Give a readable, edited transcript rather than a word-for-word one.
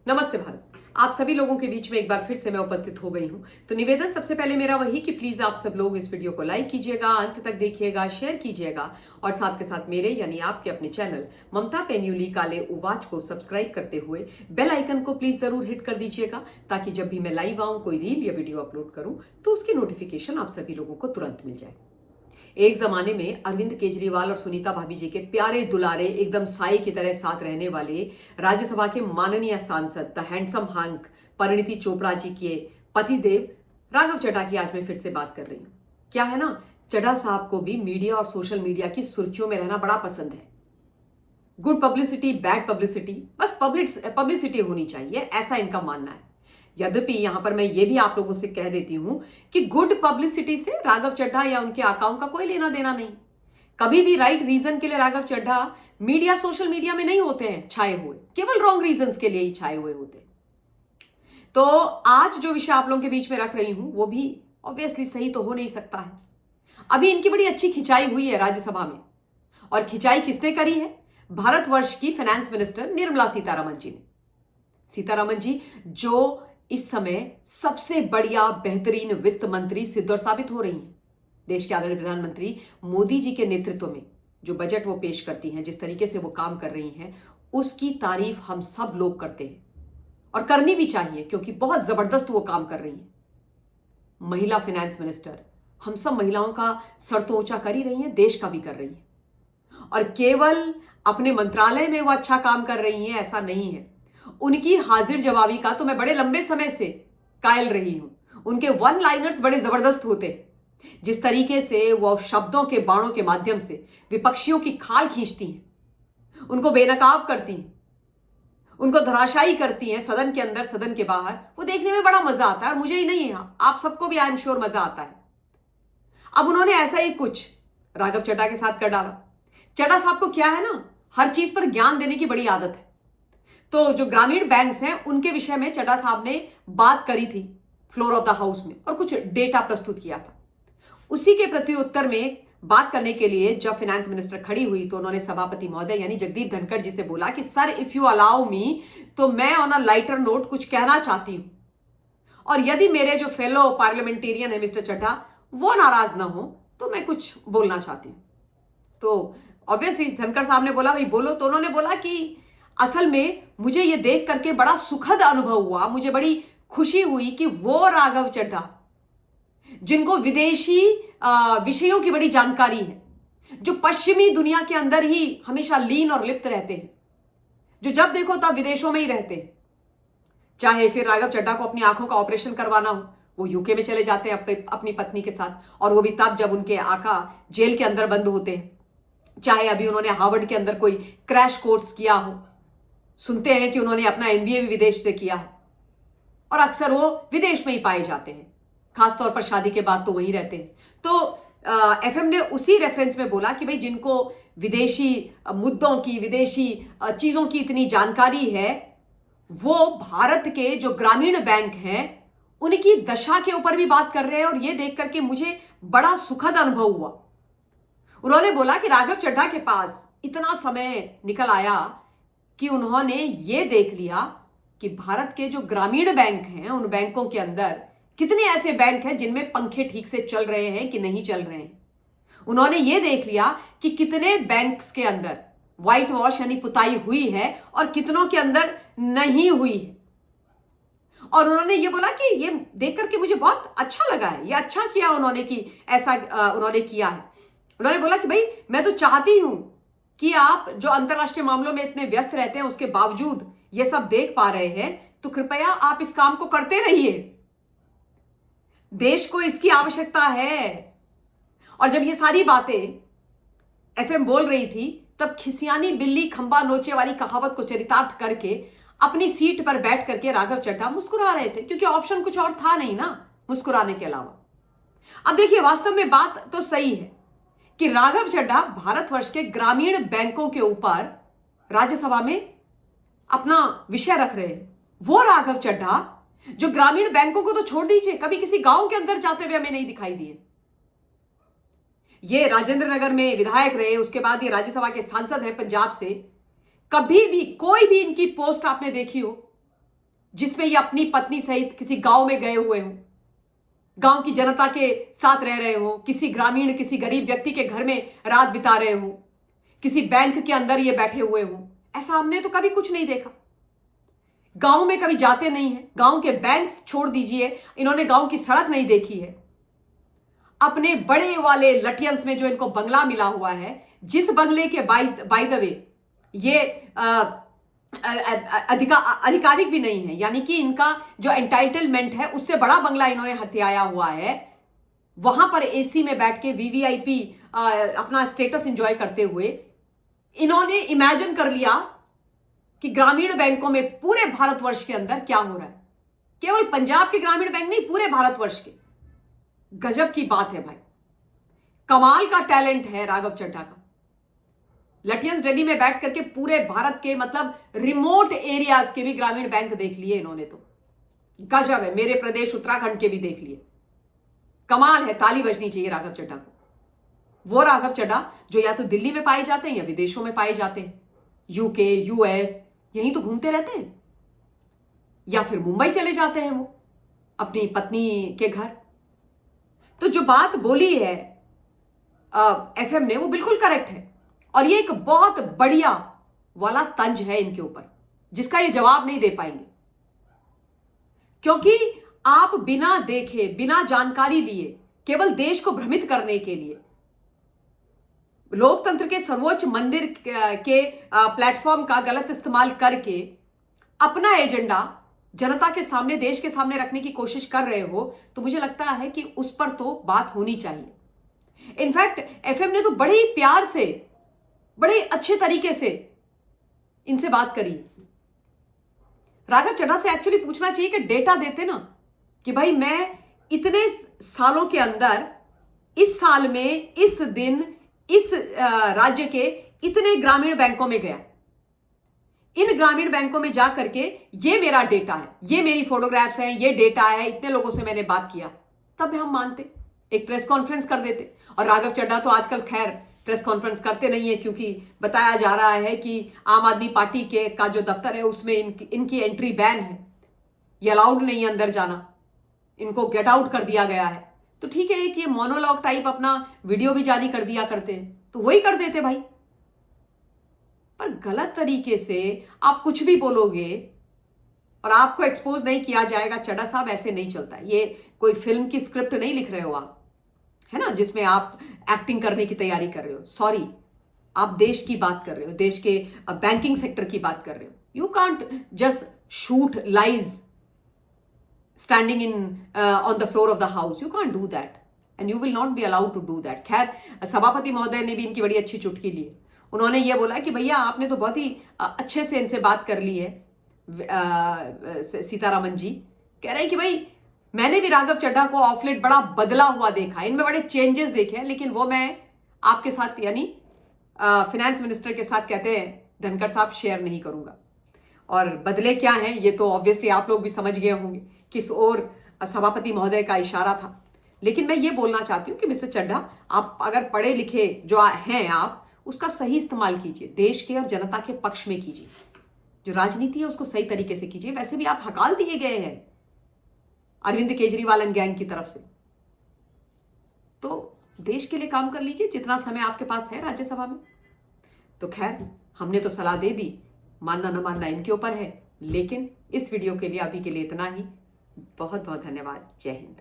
नमस्ते भारत। आप सभी लोगों के बीच में एक बार फिर से मैं उपस्थित हो गई हूं। तो निवेदन सबसे पहले मेरा वही कि प्लीज आप सब लोग इस वीडियो को लाइक कीजिएगा, अंत तक देखिएगा, शेयर कीजिएगा और साथ के साथ मेरे यानी आपके अपने चैनल ममता पेन्यूली काले उवाच को सब्सक्राइब करते हुए बेल आइकन को प्लीज जरूर हिट कर दीजिएगा, ताकि जब भी मैं लाइव आऊं, कोई रील या वीडियो अपलोड करूं तो उसकी नोटिफिकेशन आप सभी लोगों को तुरंत मिल जाए। एक जमाने में अरविंद केजरीवाल और सुनीता भाभी जी के प्यारे दुलारे एकदम साई की तरह साथ रहने वाले राज्यसभा के माननीय सांसद the handsome hunk Parineeti Chopra ji के पतिदेव राघव चड्ढा की आज मैं फिर से बात कर रही हूं। क्या है ना, चड्ढा साहब को भी मीडिया और सोशल मीडिया की सुर्खियों में रहना बड़ा पसंद है। गुड पब्लिसिटी, बैड पब्लिसिटी, बस पब्लिसिटी होनी चाहिए, ऐसा इनका मानना है। यद्यपि यहां पर मैं ये भी आप लोगों से कह देती हूं कि गुड पब्लिसिटी से राघव चड्ढा या उनके आकाओं का कोई लेना देना नहीं। कभी भी राइट रीजन के लिए Raghav Chadha media social media में नहीं होते हैं छाए हुए, केवल रॉन्ग रीजंस के लिए ही छाए हुए होते हैं। तो आज जो विषय आप लोगों के बीच में रख रही हूं वो भी ऑब्वियसली सही तो हो नहीं सकता है। अभी इनकी बड़ी अच्छी खिंचाई हुई है राज्यसभा में, और खिंचाई किसने करी है? भारतवर्ष की फाइनेंस मिनिस्टर निर्मला सीतारमण जी ने। सीतारमण जी जो इस समय सबसे बढ़िया बेहतरीन वित्त मंत्री सिद्ध और साबित हो रही हैं। देश के आदरणीय प्रधानमंत्री मोदी जी के नेतृत्व में जो बजट वो पेश करती हैं, जिस तरीके से वो काम कर रही हैं, उसकी तारीफ हम सब लोग करते हैं और करनी भी चाहिए, क्योंकि बहुत जबरदस्त वो काम कर रही हैं। महिला फाइनेंस मिनिस्टर, हम सब महिलाओं का सर तो ऊंचा कर ही रही हैं, देश का भी कर रही हैं। और केवल अपने मंत्रालय में वो अच्छा काम कर रही हैं ऐसा नहीं है, उनकी हाजिर जवाबी का तो मैं बड़े लंबे समय से कायल रही हूं। उनके वन लाइनर्स बड़े जबरदस्त होते हैं। जिस तरीके से वो शब्दों के बाणों के माध्यम से विपक्षियों की खाल खींचती हैं, उनको बेनकाब करती हैं, उनको धराशायी करती हैं, सदन के अंदर सदन के बाहर, वो देखने में बड़ा मजा आता है। और मुझे ही नहीं है, आप सबको भी आई एम श्योर मजा आता है। अब उन्होंने ऐसा ही कुछ राघव चड्ढा के साथ कर डाला। चड्ढा साहब को क्या है ना, हर चीज पर ज्ञान देने की बड़ी आदत है। तो जो ग्रामीण बैंक्स हैं उनके विषय में चड्ढा साहब ने बात करी थी फ्लोर ऑफ द हाउस में, और कुछ डेटा प्रस्तुत किया था। उसी के प्रति उत्तर में बात करने के लिए जब फाइनेंस मिनिस्टर खड़ी हुई तो उन्होंने सभापति महोदय यानी जगदीप धनखड़ जी से बोला कि sir, if you allow me, तो मैं ऑन अ लाइटर नोट कुछ कहना चाहती हूं, और यदि मेरे जो फेलो पार्लियामेंटेरियन है मिस्टर चड्ढा वो नाराज ना हो तो मैं कुछ बोलना चाहती हूं। तो ऑब्वियसली धनखड़ साहब ने बोला भाई बोलो। तो उन्होंने बोला कि असल में मुझे ये देख करके बड़ा सुखद अनुभव हुआ, मुझे बड़ी खुशी हुई कि वो राघव चड्ढा जिनको विदेशी विषयों की बड़ी जानकारी है, जो पश्चिमी दुनिया के अंदर ही हमेशा लीन और लिप्त रहते हैं, जो जब देखो तब विदेशों में ही रहते हैं। चाहे फिर राघव चड्ढा को अपनी आंखों का ऑपरेशन करवाना हो, वो यूके में चले जाते हैं अपनी पत्नी के साथ, और वो भी तब जब उनके आका जेल के अंदर बंद होते हैं। चाहे अभी उन्होंने हार्वर्ड के अंदर कोई क्रैश कोर्स किया हो, सुनते हैं कि उन्होंने अपना एमबीए भी विदेश से किया है, और अक्सर वो विदेश में ही पाए जाते हैं, खासतौर पर शादी के बाद तो वहीं रहते हैं। तो एफएम ने उसी रेफरेंस में बोला कि भाई जिनको विदेशी मुद्दों की, विदेशी चीजों की इतनी जानकारी है, वो भारत के जो ग्रामीण बैंक हैं उनकी दशा के ऊपर भी बात कर रहे हैं, और ये देख करके मुझे बड़ा सुखद अनुभव हुआ। उन्होंने बोला कि राघव चड्ढा के पास इतना समय निकल आया कि उन्होंने ये देख लिया कि भारत के जो ग्रामीण बैंक हैं उन बैंकों के अंदर कितने ऐसे बैंक हैं जिनमें पंखे ठीक से चल रहे हैं कि नहीं चल रहे हैं। उन्होंने ये देख लिया कि कितने बैंक्स के अंदर व्हाइट वॉश यानी पुताई हुई है और कितनों के अंदर नहीं हुई है। और उन्होंने ये बोला कि ये देख करके मुझे बहुत अच्छा लगा है, ये अच्छा किया उन्होंने कि ऐसा उन्होंने किया है। उन्होंने बोला कि भाई मैं तो चाहती हूं कि आप जो अंतरराष्ट्रीय मामलों में इतने व्यस्त रहते हैं उसके बावजूद ये सब देख पा रहे हैं, तो कृपया आप इस काम को करते रहिए, देश को इसकी आवश्यकता है। और जब ये सारी बातें एफएम बोल रही थी तब खिसियानी बिल्ली खंबा नोचे वाली कहावत को चरितार्थ करके अपनी सीट पर बैठ करके राघव चड्ढा मुस्कुरा रहे थे, क्योंकि ऑप्शन कुछ और था नहीं ना मुस्कुराने के अलावा। अब देखिए, वास्तव में बात तो सही है कि राघव चड्ढा भारतवर्ष के ग्रामीण बैंकों के ऊपर राज्यसभा में अपना विषय रख रहे हैं। वो राघव चड्ढा जो ग्रामीण बैंकों को तो छोड़ दीजिए, कभी किसी गांव के अंदर जाते हुए हमें नहीं दिखाई दिए। ये राजेंद्र नगर में विधायक रहे, उसके बाद ये राज्यसभा के सांसद हैं पंजाब से। कभी भी कोई भी इनकी पोस्ट आपने देखी हो जिसमें ये अपनी पत्नी सहित किसी गांव में गए हुए हों, गांव की जनता के साथ रह रहे हो, किसी ग्रामीण किसी गरीब व्यक्ति के घर में रात बिता रहे हो, किसी बैंक के अंदर ये बैठे हुए हो, ऐसा हमने तो कभी कुछ नहीं देखा। गांव में कभी जाते नहीं है, गांव के बैंक छोड़ दीजिए, इन्होंने गांव की सड़क नहीं देखी है। अपने बड़े वाले लटियंस में जो इनको बंगला मिला हुआ है, जिस बंगले के बाय द वे ये आधिकारिक भी नहीं है, यानी कि इनका जो एंटाइटलमेंट है उससे बड़ा बंगला इन्होंने हथियाया हुआ है, वहां पर एसी में बैठ के वीवीआईपी अपना स्टेटस एंजॉय करते हुए इन्होंने इमेजिन कर लिया कि ग्रामीण बैंकों में पूरे भारतवर्ष के अंदर क्या हो रहा है। केवल पंजाब के ग्रामीण बैंक नहीं, पूरे भारतवर्ष के। गजब की बात है भाई, कमाल का टैलेंट है राघव चड्ढा का। लटियंस दिल्ली में बैठ करके पूरे भारत के मतलब रिमोट एरियाज के भी ग्रामीण बैंक देख लिए इन्होंने, तो गजब है। मेरे प्रदेश उत्तराखंड के भी देख लिए, कमाल है। ताली बजनी चाहिए राघव चड्ढा को। वो राघव चड्ढा जो या तो दिल्ली में पाए जाते हैं या विदेशों में पाए जाते हैं, यूके यूएस यहीं तो घूमते रहते हैं, या फिर मुंबई चले जाते हैं वो अपनी पत्नी के घर। तो जो बात बोली है एफएम ने वो बिल्कुल करेक्ट है, और ये एक बहुत बढ़िया वाला तंज है इनके ऊपर, जिसका ये जवाब नहीं दे पाएंगे, क्योंकि आप बिना देखे बिना जानकारी लिए केवल देश को भ्रमित करने के लिए लोकतंत्र के सर्वोच्च मंदिर के प्लेटफॉर्म का गलत इस्तेमाल करके अपना एजेंडा जनता के सामने देश के सामने रखने की कोशिश कर रहे हो, तो मुझे लगता है कि उस पर तो बात होनी चाहिए। इनफैक्ट एफएम ने तो बड़े ही प्यार से बड़े अच्छे तरीके से इनसे बात करी। राघव चड्ढा से एक्चुअली पूछना चाहिए कि डेटा देते ना कि भाई मैं इतने सालों के अंदर इस साल में इस दिन इस राज्य के इतने ग्रामीण बैंकों में गया, इन ग्रामीण बैंकों में जा करके ये मेरा डेटा है, ये मेरी फोटोग्राफ्स हैं, ये डेटा है, इतने लोगों से मैंने बात किया, तब हम मानते, एक प्रेस कॉन्फ्रेंस कर देते। और राघव चड्ढा तो आजकल खैर प्रेस कॉन्फ्रेंस करते नहीं है, क्योंकि बताया जा रहा है कि आम आदमी पार्टी के का जो दफ्तर है उसमें इनकी एंट्री बैन है, ये अलाउड नहीं है अंदर जाना, इनको गेट आउट कर दिया गया है। तो ठीक है कि ये मोनोलॉग टाइप अपना वीडियो भी जारी कर दिया करते हैं, तो वही कर देते भाई। पर गलत तरीके से आप कुछ भी बोलोगे और आपको एक्सपोज नहीं किया जाएगा, चड्ढा साहब ऐसे नहीं चलता। ये कोई फिल्म की स्क्रिप्ट नहीं लिख रहे हो आप, है ना, जिसमें आप एक्टिंग करने की तैयारी कर रहे हो। सॉरी, आप देश की बात कर रहे हो, देश के बैंकिंग सेक्टर की बात कर रहे हो। You can't just shoot lies standing in on the floor of the house. You can't do that and you will not be allowed to do that. खैर सभापति महोदय ने भी इनकी बड़ी अच्छी चुटकी ली। उन्होंने ये बोला कि भैया आपने तो बहुत ही अच्छे से इनसे बात कर ली है। सीतारमन जी कह रहे हैं कि भाई मैंने भी राघव चड्ढा को ऑफ लेट बड़ा बदला हुआ देखा, इनमें बड़े चेंजेस देखे हैं, लेकिन वो मैं आपके साथ यानी फिनेंस मिनिस्टर के साथ कहते हैं धनखड़ साहब शेयर नहीं करूंगा। और बदले क्या हैं ये तो ऑब्वियसली आप लोग भी समझ गए होंगे किस ओर सभापति महोदय का इशारा था। लेकिन मैं ये बोलना चाहती हूँ कि मिस्टर चड्ढा, आप अगर पढ़े लिखे जो हैं आप उसका सही इस्तेमाल कीजिए, देश के और जनता के पक्ष में कीजिए, जो राजनीति है उसको सही तरीके से कीजिए। वैसे भी आप हकाल दिए गए हैं अरविंद केजरीवाल एंड गैंग की तरफ से, तो देश के लिए काम कर लीजिए जितना समय आपके पास है राज्यसभा में। तो खैर हमने तो सलाह दे दी, मानना न मानना इनके ऊपर है, लेकिन इस वीडियो के लिए अभी के लिए इतना ही। बहुत बहुत धन्यवाद। जय हिंद।